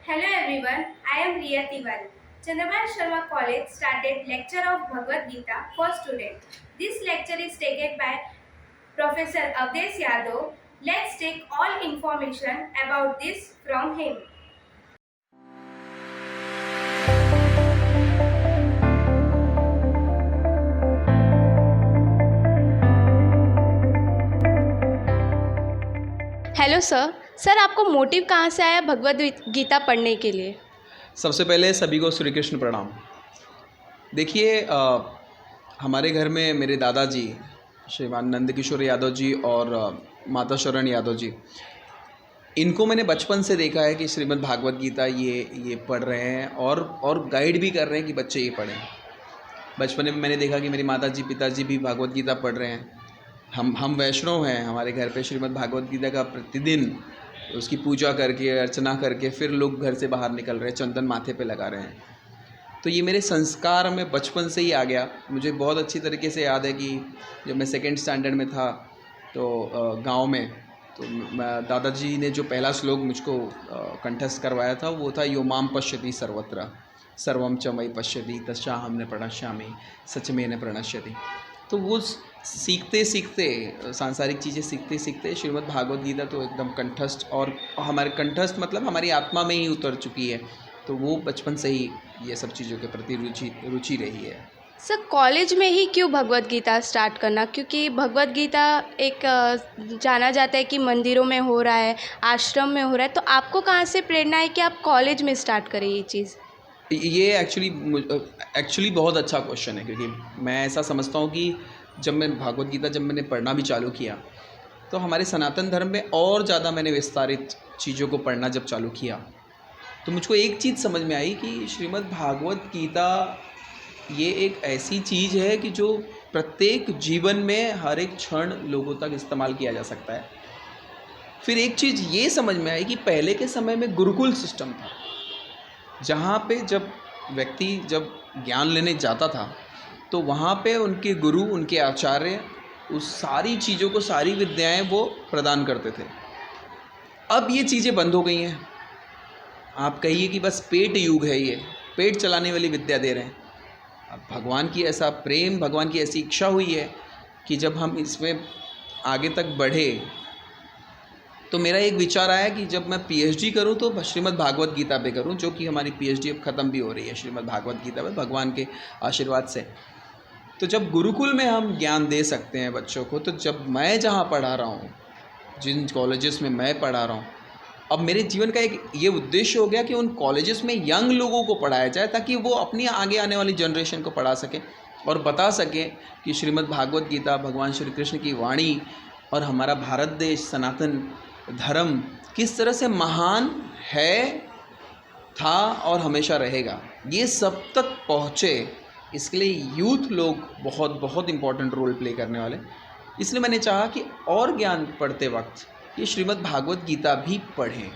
Hello everyone, I am Riya Tiwari. Chandrabal Sharma College started lecture of Bhagavad Gita for students. This lecture is taken by Professor Avdesh Yadav. Let's take all information about this from him. Hello sir. Sir आपको motive कहाँ से आया भगवद गीता पढ़ने के लिए? सबसे पहले सभी को श्री कृष्ण प्रणाम। देखिए हमारे घर में मेरे दादाजी श्रीमान नंद किशोर यादव जी और माता शरण यादव जी, इनको मैंने बचपन से देखा है कि श्रीमद् भागवत गीता ये पढ़ रहे हैं और गाइड भी कर रहे हैं कि बच्चे ये पढ़ें। बचपन में मैंने देखा कि मेरी माताजी पिताजी भी भागवत गीता पढ़ रहे हैं। हम वैष्णव हैं, हमारे घर पे श्रीमद् भागवत गीता का प्रतिदिन उसकी पूजा करके अर्चना करके फिर लोग घर से बाहर निकल रहे हैं, चंदन माथे पे लगा रहे हैं। तो ये मेरे संस्कार में बचपन से ही आ गया। मुझे बहुत अच्छी तरीके से याद है कि जब मैं सेकंड स्टैंडर्ड में था तो गांव में तो दादाजी ने जो पहला श्लोक मुझको कंठस्थ करवाया था वो था यो माम पश्यति सर्वत्र सर्वम च मयि पश्यति तस्याहं न प्रणश्यामि सच में न प्रणश्यति। तो वो सीखते सीखते सांसारिक चीज़ें सीखते सीखते श्रीमद् भागवत गीता तो एकदम कंठस्थ, और हमारे कंठस्थ मतलब हमारी आत्मा में ही उतर चुकी है। तो वो बचपन से ही ये सब चीज़ों के प्रति रुचि रही है। सर कॉलेज में ही क्यों भगवद गीता स्टार्ट करना? क्योंकि भगवद गीता एक जाना जाता है कि मंदिरों में हो रहा है, आश्रम में हो रहा है, तो आपको कहाँ से प्रेरणा है कि आप कॉलेज में स्टार्ट करें ये चीज़? ये एक्चुअली बहुत अच्छा क्वेश्चन है, क्योंकि मैं ऐसा समझता हूँ कि जब मैंने पढ़ना भी चालू किया तो हमारे सनातन धर्म में और ज़्यादा मैंने विस्तारित चीज़ों को पढ़ना जब चालू किया तो मुझको एक चीज़ समझ में आई कि श्रीमद् भागवत गीता ये एक ऐसी चीज़ है कि जो प्रत्येक जीवन में हर एक क्षण लोगों तक इस्तेमाल किया जा सकता है। फिर एक चीज़ ये समझ में आई कि पहले के समय में गुरुकुल सिस्टम था, जहाँ पे जब व्यक्ति जब ज्ञान लेने जाता था तो वहाँ पे उनके गुरु उनके आचार्य उस सारी चीज़ों को, सारी विद्याएं वो प्रदान करते थे। अब ये चीज़ें बंद हो गई हैं। आप कहिए कि बस पेट युग है, ये पेट चलाने वाली विद्या दे रहे हैं। अब भगवान की ऐसा प्रेम, भगवान की ऐसी इच्छा हुई है कि जब हम इसमें आगे तक बढ़े तो मेरा एक विचार आया कि जब मैं पीएचडी करूं तो श्रीमद् भागवत गीता पे करूं, जो कि हमारी पीएचडी अब ख़त्म भी हो रही है श्रीमद् भागवत गीता पे भगवान के आशीर्वाद से। तो जब गुरुकुल में हम ज्ञान दे सकते हैं बच्चों को, तो जब मैं जहाँ पढ़ा रहा हूँ, जिन कॉलेजेस में मैं पढ़ा रहा हूँ, अब मेरे जीवन का एक ये उद्देश्य हो गया कि उन कॉलेजेस में यंग लोगों को पढ़ाया जाए ताकि वो अपनी आगे आने वाली जनरेशन को पढ़ा सकें और बता सकें कि श्रीमद् भागवत गीता भगवान श्री कृष्ण की वाणी और हमारा भारत देश सनातन धर्म किस तरह से महान है, था और हमेशा रहेगा। ये सब तक पहुँचे, इसके लिए यूथ लोग बहुत बहुत इम्पोर्टेंट रोल प्ले करने वाले। इसलिए मैंने चाहा कि और ज्ञान पढ़ते वक्त ये श्रीमद् भागवत गीता भी पढ़ें।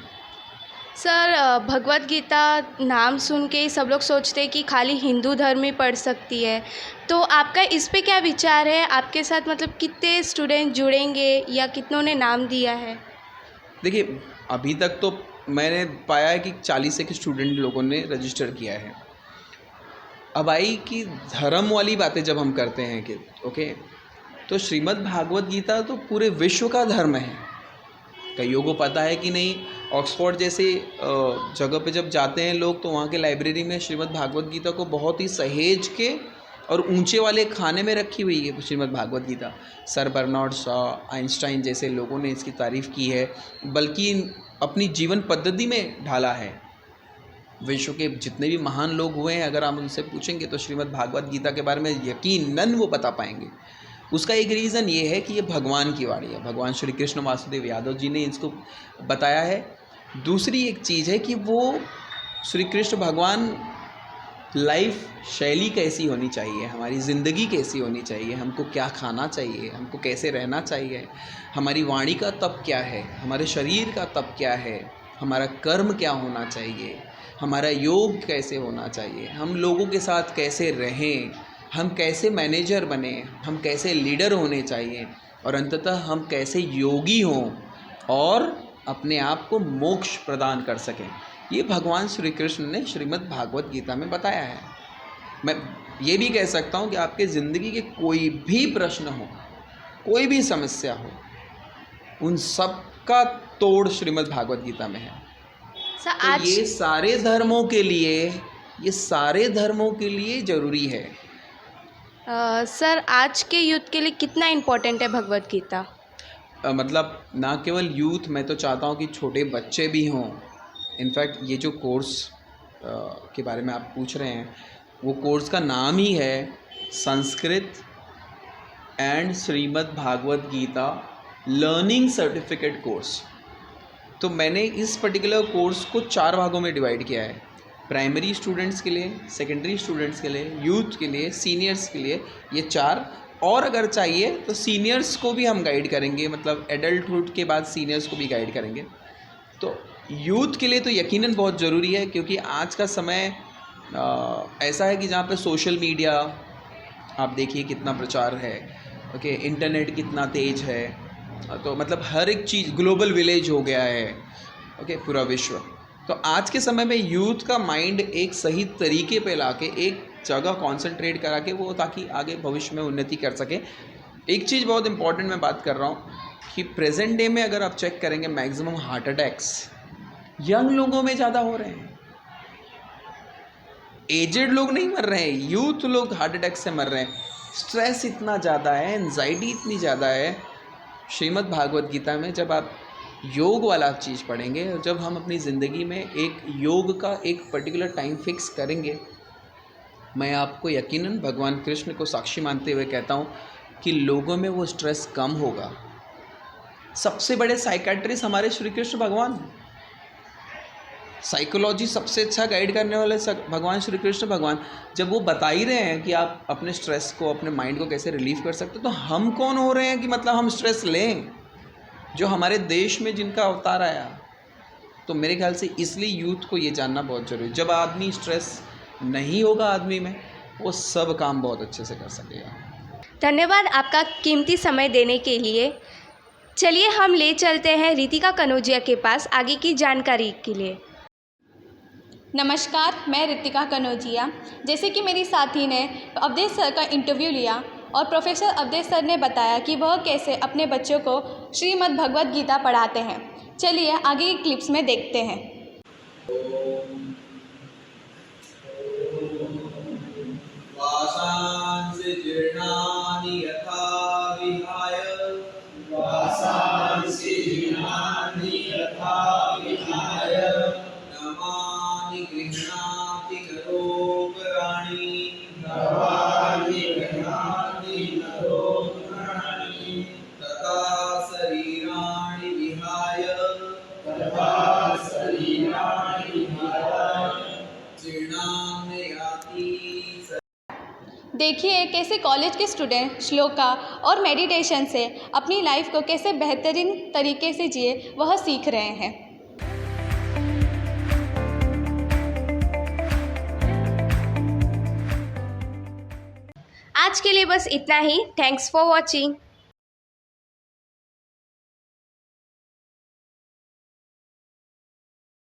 सर भगवद गीता नाम सुन के ही सब लोग सोचते हैं कि खाली हिंदू धर्म ही पढ़ सकती है, तो आपका इस पे क्या विचार है? आपके साथ मतलब कितने स्टूडेंट जुड़ेंगे या कितनों ने नाम दिया है? देखिए, अभी तक तो मैंने पाया है कि 40 एक स्टूडेंट लोगों ने रजिस्टर किया है। अब आई कि धर्म वाली बातें जब हम करते हैं कि ओके, तो श्रीमद् भागवत गीता तो पूरे विश्व का धर्म है। कईयों को पता है कि नहीं, ऑक्सफोर्ड जैसे जगह पे जब जाते हैं लोग तो वहाँ के लाइब्रेरी में श्रीमद् भागवत गीता को बहुत ही सहेज के और ऊंचे वाले खाने में रखी हुई है Shrimad Bhagavad Gita. Sir Bernard Shaw, Einstein जैसे लोगों ने इसकी तारीफ़ की है, बल्कि अपनी जीवन पद्धति में ढाला है। विश्व के जितने भी महान लोग हुए हैं, अगर आप उनसे पूछेंगे तो श्रीमद् भागवत गीता के बारे में यकीनन वो बता पाएंगे। उसका एक रीज़न ये है कि ये भगवान की वाणी है, भगवान श्री कृष्ण वासुदेव यादव जी ने इसको बताया है। दूसरी एक चीज़ है कि वो श्री कृष्ण भगवान लाइफ शैली कैसी होनी चाहिए, हमारी ज़िंदगी कैसी होनी चाहिए, हमको क्या खाना चाहिए, हमको कैसे रहना चाहिए, हमारी वाणी का तप क्या है, हमारे शरीर का तप क्या है, हमारा कर्म क्या होना चाहिए, हमारा योग कैसे होना चाहिए, हम लोगों के साथ कैसे रहें, हम कैसे मैनेजर बने, हम कैसे लीडर होने चाहिए, और अंततः हम कैसे योगी हों और अपने आप को मोक्ष प्रदान कर सकें। ये भगवान श्री कृष्ण ने श्रीमद् भागवत गीता में बताया है। मैं ये भी कह सकता हूँ कि आपके ज़िंदगी के कोई भी प्रश्न हो, कोई भी समस्या हो, उन सब का तोड़ श्रीमद् भागवत गीता में है। सर तो आज ये सारे धर्मों के लिए ज़रूरी है। सर आज के यूथ के लिए कितना इम्पोर्टेंट है भगवत गीता? मतलब ना केवल यूथ, मैं तो चाहता हूँ कि छोटे बच्चे भी हों। इनफैक्ट ये जो कोर्स के बारे में आप पूछ रहे हैं, वो कोर्स का नाम ही है Sanskrit and Shrimad Bhagavad Gita learning certificate course. तो मैंने इस पर्टिकुलर कोर्स को 4 भागों में डिवाइड किया है। प्राइमरी स्टूडेंट्स के लिए, सेकेंडरी स्टूडेंट्स के लिए, यूथ के लिए, सीनियर्स के लिए, ये 4। और अगर चाहिए तो सीनियर्स को भी हम गाइड करेंगे, मतलब एडल्टहुड के बाद सीनियर्स को भी गाइड करेंगे। तो यूथ के लिए तो यकीनन बहुत ज़रूरी है, क्योंकि आज का समय ऐसा है कि जहाँ पे सोशल मीडिया आप देखिए कितना प्रचार है, ओके, इंटरनेट कितना तेज़ है, तो मतलब हर एक चीज़ ग्लोबल विलेज हो गया है, ओके, पूरा विश्व। तो आज के समय में यूथ का माइंड एक सही तरीके पे लाके एक जगह कंसंट्रेट करा के वो, ताकि आगे भविष्य में उन्नति कर सके। एक चीज़ बहुत इंपॉर्टेंट मैं बात कर रहा हूँ कि प्रेजेंट डे में अगर आप चेक करेंगे, मैक्सिमम हार्ट अटैक्स यंग लोगों में ज़्यादा हो रहे हैं। एजेड लोग नहीं मर रहे हैं, यूथ लोग हार्ट अटैक से मर रहे हैं। स्ट्रेस इतना ज़्यादा है, एंजाइटी इतनी ज़्यादा है। श्रीमद् भागवत गीता में जब आप योग वाला चीज़ पढ़ेंगे, जब हम अपनी ज़िंदगी में एक योग का एक पर्टिकुलर टाइम फिक्स करेंगे, मैं आपको यकीनन भगवान कृष्ण को साक्षी मानते हुए कहता हूँ कि लोगों में वो स्ट्रेस कम होगा। सबसे बड़े साइकेट्रिस्ट हमारे श्री कृष्ण भगवान, साइकोलॉजी सबसे अच्छा गाइड करने वाले भगवान श्री कृष्ण भगवान, जब वो बता ही रहे हैं कि आप अपने स्ट्रेस को, अपने माइंड को कैसे रिलीव कर सकते हो, तो हम कौन हो रहे हैं कि मतलब हम स्ट्रेस लें, जो हमारे देश में जिनका अवतार आया। तो मेरे ख्याल से इसलिए यूथ को ये जानना बहुत ज़रूरी है। जब आदमी स्ट्रेस नहीं होगा आदमी में, वो सब काम बहुत अच्छे से कर सकेगा। धन्यवाद आपका कीमती समय देने के लिए। चलिए हम ले चलते हैं रितिका कनौजिया के पास आगे की जानकारी के लिए। नमस्कार, मैं रितिका कनौजिया। जैसे कि मेरी साथी ने अवधेश सर का इंटरव्यू लिया और प्रोफेसर अवधेश सर ने बताया कि वह कैसे अपने बच्चों को श्रीमद् भगवत गीता पढ़ाते हैं। चलिए आगे की क्लिप्स में देखते हैं। वासांसि जीर्णानि यथा विहाय, नमानि गृह्णाति नरोपराणि, तथा शरीराणि विहाय जीर्णानि याति। देखिए कैसे कॉलेज के स्टूडेंट श्लोका और मेडिटेशन से अपनी लाइफ को कैसे बेहतरीन तरीके से जिए वह सीख रहे हैं। आज के लिए बस इतना ही। Thanks for watching.